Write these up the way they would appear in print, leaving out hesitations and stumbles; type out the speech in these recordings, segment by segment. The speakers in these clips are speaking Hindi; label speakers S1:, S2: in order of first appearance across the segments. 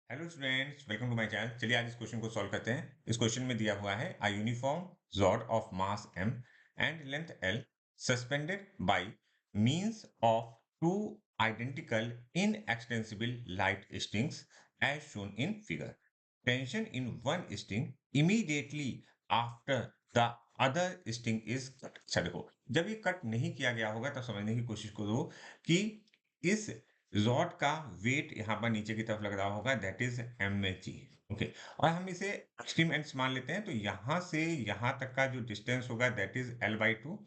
S1: Hello students, welcome to my channel. चलिए आज इस क्वेश्चन को सॉल्व करते हैं। इस क्वेश्चन में दिया हुआ है a uniform rod of mass m and length l suspended by means of two identical inextensible light strings as shown in figure. Tension in one string immediately after the other string is cut. अच्छा देखो, जब ये कट नहीं किया गया होगा तब समझने की कोशिश करो कि इस रॉड का वेट यहाँ पर नीचे की तरफ लग रहा होगा, दैट इज mg। ओके, और हम इसे एक्सट्रीम एंड्स मान लेते हैं, तो यहाँ से यहाँ तक का जो डिस्टेंस होगा दैट इज l/2,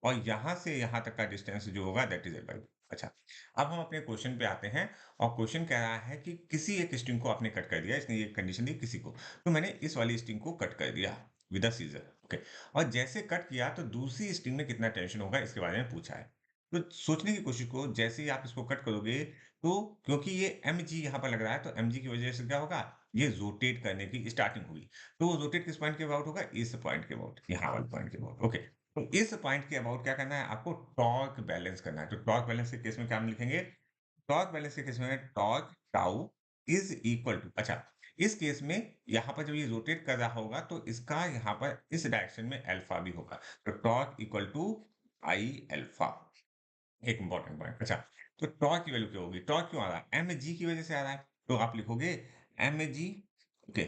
S1: और यहाँ से यहाँ तक का डिस्टेंस जो होगा दैट इज l/2। अच्छा, अब हम अपने क्वेश्चन पे आते हैं, और क्वेश्चन कह रहा है कि किसी एक स्ट्रिंग को आपने कट कर दिया। इसने ये कंडीशन दी किसी को, तो मैंने इस वाली स्ट्रिंग को कट कर दिया विद अ सीजर। ओके, और जैसे कट किया तो दूसरी स्ट्रिंग में कितना टेंशन होगा इसके बारे में पूछा है। तो सोचने की कोशिश करो, जैसे ही आप इसको कट करोगे तो क्योंकि ये mg यहाँ पर लग रहा है, तो mg की वजह से क्या होगा, ये रोटेट करने की स्टार्टिंग होगी। तो वो रोटेट किस पॉइंट के अबाउट होगा, इस पॉइंट के अबाउट, यहाँ वाले पॉइंट के अबाउट। ओके, तो इस पॉइंट के अबाउट क्या करना है, आपको टॉर्क बैलेंस करना है। तो टॉर्क बैलेंस के केस में क्या हम लिखेंगे, टॉर्क बैलेंस के केस में torque tau is equal to, अच्छा इस केस में यहाँ पर जब ये रोटेट कर रहा होगा तो इसका यहाँ पर इस डायरेक्शन में अल्फा भी होगा, तो torque equal to I alpha. एक इंपॉर्टेंट पॉइंट। अच्छा, तो टॉर्क की वैल्यू क्या होगी, टॉर्क क्यों आ रहा है, mg की वजह से आ रहा है, तो आप लिखोगे mg, ओके,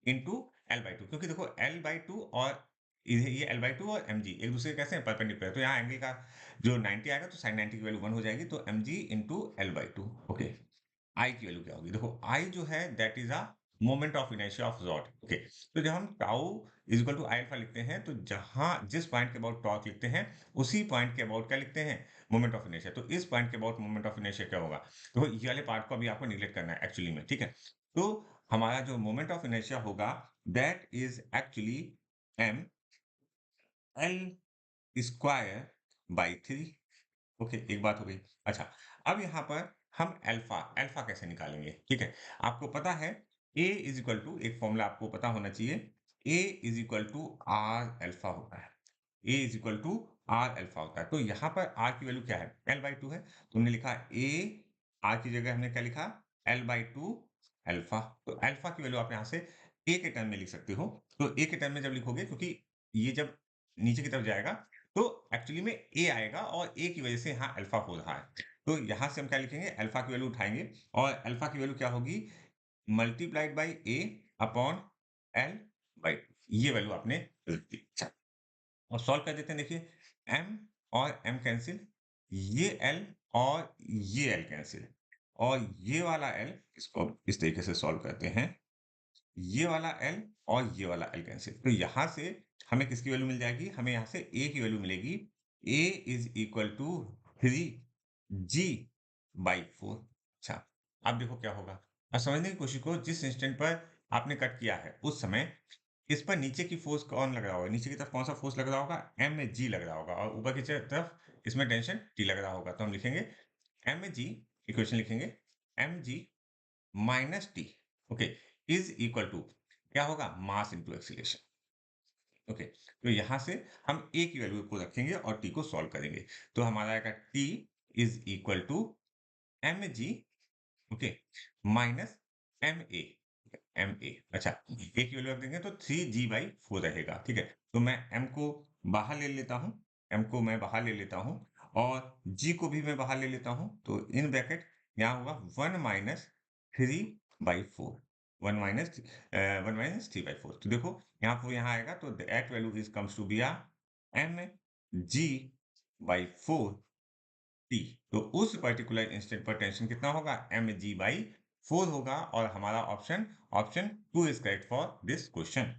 S1: इनटू l/2, क्योंकि देखो l/2 और ये l/2 और mg एक दूसरे के कैसे हैं, परपेंडिकुलर। तो यहाँ एंगल का जो 90 आएगा तो sin 90 की वैल्यू 1 हो जाएगी, तो mg इनटू l/2। ओके, आई की वैल्यू क्या होगी, देखो आई जो है that is a moment of inertia of rod. Okay, तो जब हम tau is equal to I alpha लिखते हैं, तो जहां जिस पॉइंट के अबाउट टॉर्क लिखते हैं उसी पॉइंट के अबाउट क्या लिखते हैं, मोमेंट ऑफ इनर्शिया। तो इस पॉइंट के अबाउट मोमेंट ऑफ इनर्शिया क्या होगा, तो ये वाले पार्ट को अभी आपको निगलेक्ट करना है एक्चुअली में, ठीक है। तो हमारा जो मोमेंट ऑफ इनर्शिया होगा that is actually m l square by 3। Okay, एक बात हो गई। अच्छा, अब यहाँ पर हम अल्फा अल्फा कैसे निकालेंगे, ठीक है। आपको पता है a इज इक्वल टू, एक फॉर्मूला आपको पता होना चाहिए, a is equal to r alpha होता है। a is equal to r alpha होता है, तो यहाँ पर r की वैल्यू क्या है, l/2 है, तो हमने लिखा a, r की जगह हमने क्या लिखा, l/2 अल्फा। तो अल्फा की वैल्यू आप यहाँ से a के टर्म में लिख सकते हो। तो a के टर्म में जब लिखोगे, क्योंकि ये जब नीचे की तरफ जाएगा तो एक्चुअली में ए आएगा, और ए की वजह से यहाँ अल्फा हो रहा है। तो यहाँ से हम क्या लिखेंगे, अल्फा की वैल्यू उठाएंगे, और अल्फा की वैल्यू क्या होगी, multiplied by A upon L by 2। ये वैल्यू आपने लिख दी। अच्छा, और सॉल्व कर देते हैं। देखिए, m और m कैंसिल, ये l और ये l कैंसिल, और ये वाला l, इसको इस तरीके से सॉल्व करते हैं, ये वाला एल और ये वाला एल कैंसिल, तो यहां से हमें किसकी वैल्यू मिल जाएगी, हमें यहां से ए की वैल्यू मिलेगी, ए इज इक्वल टू 3g/4। अच्छा, अब देखो क्या होगा, अब समझने की कोशिश करो, जिस इंस्टेंट पर आपने कट किया है उस समय इस पर नीचे की फोर्स कौन लग रहा होगा, नीचे की तरफ कौन सा फोर्स लग रहा होगा, एम जी लग रहा होगा, और ऊपर की तरफ इसमें टेंशन टी लग रहा होगा। तो हम लिखेंगे एम जी, इक्वेशन लिखेंगे m g minus t, okay, is equal to क्या होगा, मास इनटू एक्सीलरेशन। ओके, तो यहां से हम ए की वैल्यू को रखेंगे और टी को सॉल्व करेंगे, तो हमारा आएगा t is equal to m g, okay, minus m a, m a. अच्छा, ए की वैल्यू रख देंगे तो 3g/4 रहेगा, ठीक है। तो मैं m को बाहर ले लेता हूं, m को मैं बाहर ले लेता हूं, और g को भी मैं बाहर ले लेता हूं, तो इन ब्रैकेट यहाँ होगा 1 माइनस 3/4, 1 माइनस 3/4। तो देखो यहाँ पर यहाँ आएगा, तो that value is comes to be ah mg/4 t. तो उस पर्टिकुलर इंस्टेंट पर टेंशन कितना होगा, mg/4 होगा, और हमारा option option 2 is correct for this question.